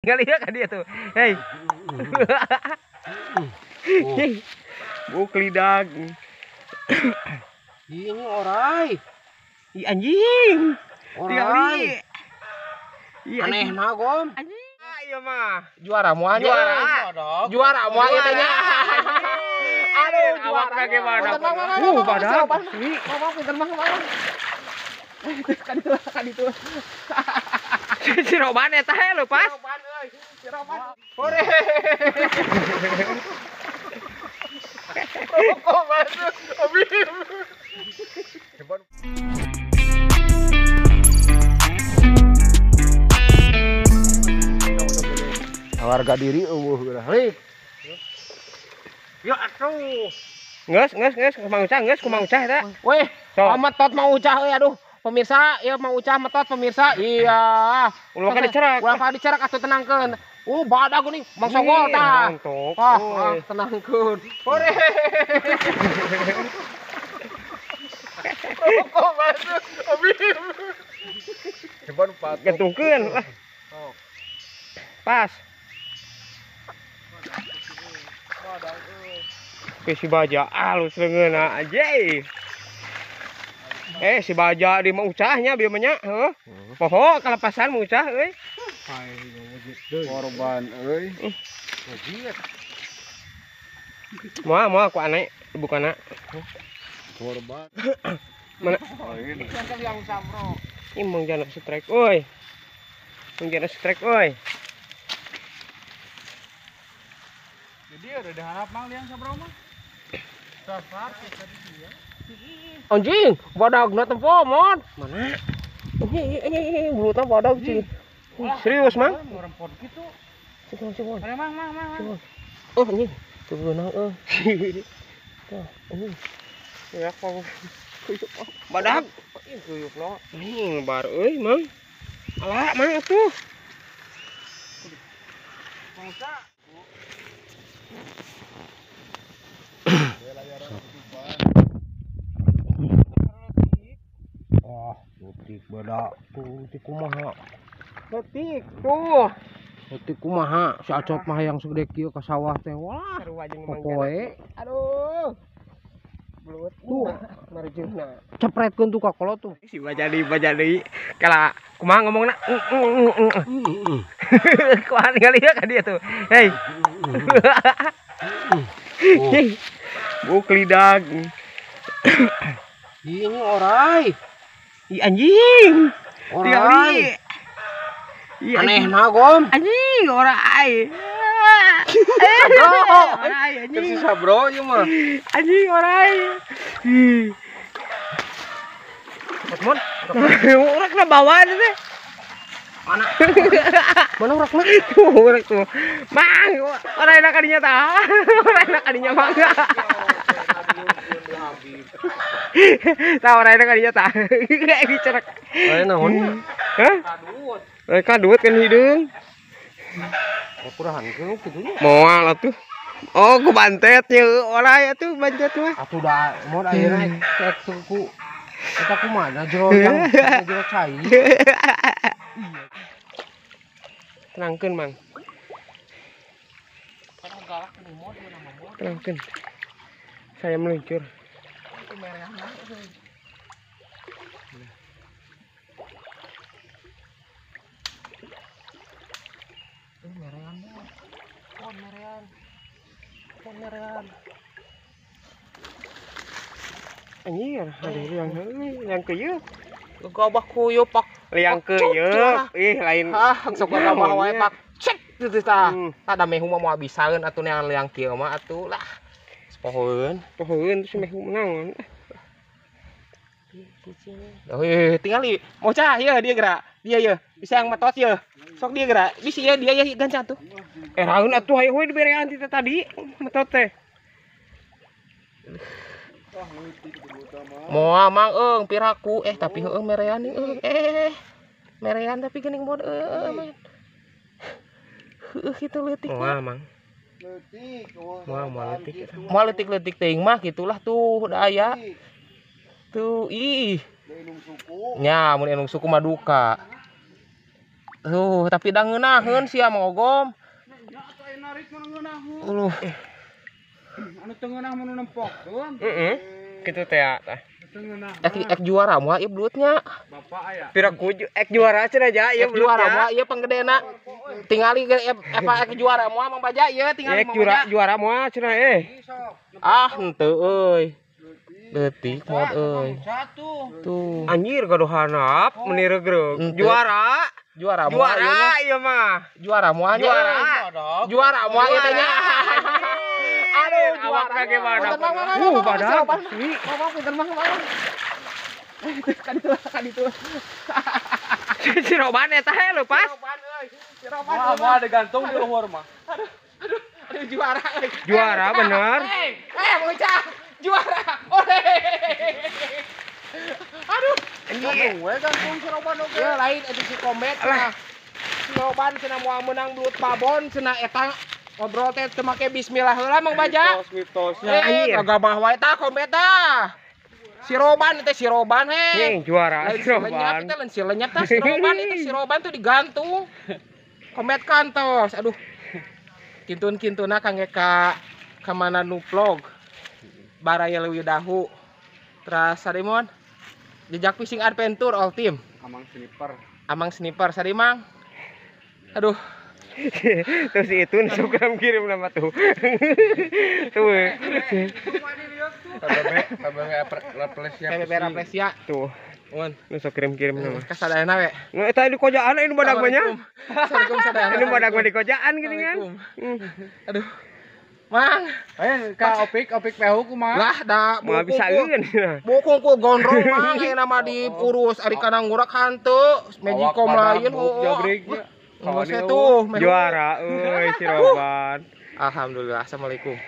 Nggak lihat kan dia tuh. Hei. Buk lidag. Ini orai. Ih anjing. Orai. Aneh na gom. Anjing. Iya mah. Juara muanya. Juara muanya tanya. Aduh, juara bagaimana? Padahal. Ini. Mama pinter mah. Kan itu. Si Roban eta he lho pas. Roban euy. Si Roban. Hore. Kok masuk? Abi. Warga diri geura. Hei. Yo atuh. Geus kumaha ucah eta. Weh, metot mau ucah euy aduh. Pemirsa, ya mau ucah metot pemirsa. Iya. Ulah ka dicerak. Ulah ka dicerak atuh tenangkeun. Badag geuning, Mang Sogol tah. Tenangkeun. Hore. Kok masuk? Abi. Hebat pat. Gantungkeun lah. Pas. Si baja alus leungeuna anjay. Si baja di mau ucahnya bieu mah nya, heuh. Poho kalepasan mau ucah euy. Korban euy. Moal ku ane bukana. Korban. Mana? Ini yang samro. Ini mong jana strike euy. Mong jana strike euy. Jadi udah diharap Mang liang sabro mah. Sasar tadi dia. Anjing, badagna tempo mon. Mana? Ini bulutna badag sih. Serius, Mang? Ngerempot gitu. Cikon. Ayo Mang. Oh, anjing. Tuh beunang Tuh, anjing. Ya kok. Badag. Kuyuk lo. Nih, ngebar euy, Mang. Alah, Mang atuh. Mangsa. Letik badak tuh, letik kumaha. Letik tuh. Letik kumaha, si Acot mah yang segede kieu ka sawah teh. Wah, pokoe. Aduh. Belut tuh marjeuna. Cepretkeun tuh ka kolot tuh. Si bajadi kala kumaha ngomongna. Kumaha ningali ka dia tuh. Hei. Buk lidag. Ini orai. Ih anjing. Orai. Aneh na gom. Anjing orai. Orai anjing. Si sabro ieu mah. Anjing orai. Mon. Urak na bawaan teh. Mana? Mana urakna? Tuh urak tuh. Mang, orai na kadinya tah. Orai na kadinya mangga. Tah orai na kadinya tah. Kayak dicerak. Aya naon? Hah? Kadut kan hideung. Kurahan keun kitu nya. Moal atuh. Oh, ku bantet nya orai atuh bantet mah. Atuh da mun ayeuna cek suku. Eta kumaha jero yang jero cai. Tenangkeun, Mang. Tenangkeun. Saya meluncur. Anjir, ada yang keuyeuk. Gabah kuyup pak. Liang keuyeuk. Ih, lain. Sok gabah wae pak. Cek teu tah. Tah meh mah moal bisaeun atuh neangan liang kieu mah atuh lah. Pohoeun terus meh naon. Oh iya, tinggal mau cah ya dia gerak. Dia ya, bisa yang metot ya. Sok dia gerak. Bisa ya dia ya gancan tuh. Raun atuh hayu we diberean ti tadi metot teh. Moal mang eung piraku tapi eung merean eung merean tapi geuning mod man. Heuh kitu leutik. Moal mang. Leutik. Moal leutik teuing mah gitulah tuh da aya. Tuh ih. Nya mun enung suku mah duka. Tapi da ngeunaheun sia mogom. Anu teu ngeunah mun nempokkeun. Kitu teh tah. Ek juara moal ieu blutnya. Bapak aya. Piraku juara cenah ja ieu Ek juara moal ieu panggedena. Tingali ek juara moal Mang Baja ieu tingali Mang Baja. Juara moal cenah Ah, henteu euy. Leutik mod euy. Satu. Tuh. Anjir gaduh hanap meni regreg. Juara Moal ieu mah. Juara moal Juara moal ieu teh nya. Aduh, juara bagaimana? Badak. Asli. Mama pinter mah. Kan itu. Si Roban eta he leupas. Mau ada gantung di luar mah. Aduh juara euy. Juara bener. Bocah. Juara. Aduh. We gantung si Roban oge. Ya lain itu si Komet cenah. Si Roban cenah moal menang belut Pabon cenah eta ngobrol teh teu make bismillah heula Mang Baja. Mitosnya Gagabah wae tah Komet tah. Si Roban teh si Roban he. Juara Lain si lenyap teh lain si lenyap tah si Roban itu si Roban tuh digantung. Komet kantos. Aduh. Kintun-kintuna kangge ka mana nu vlog. Baraya leuwih dahu. Terus sademon jejak fishing adventure all team. Amang sniper sadi Mang. Aduh. Tuh si itu Instagram kirim nama tuh. Tuh. PBB Rapresia. Tuh. Mun Nusa kirim nama. kasadayana we. Nu eta di kojaan ini badag banyak. Assalamualaikum sadayana. Ini badag di kojaan gini kan. Aduh. Mang, Ka opik pehu kumaha? lah da Mau bisa eun. Bukung ku gondrong Mang ayeuna mah diurus ari kana ngurak hanteu Magicom lain Jabrik. Tuh, Juara euy si Roban. Alhamdulillah. Assalamualaikum.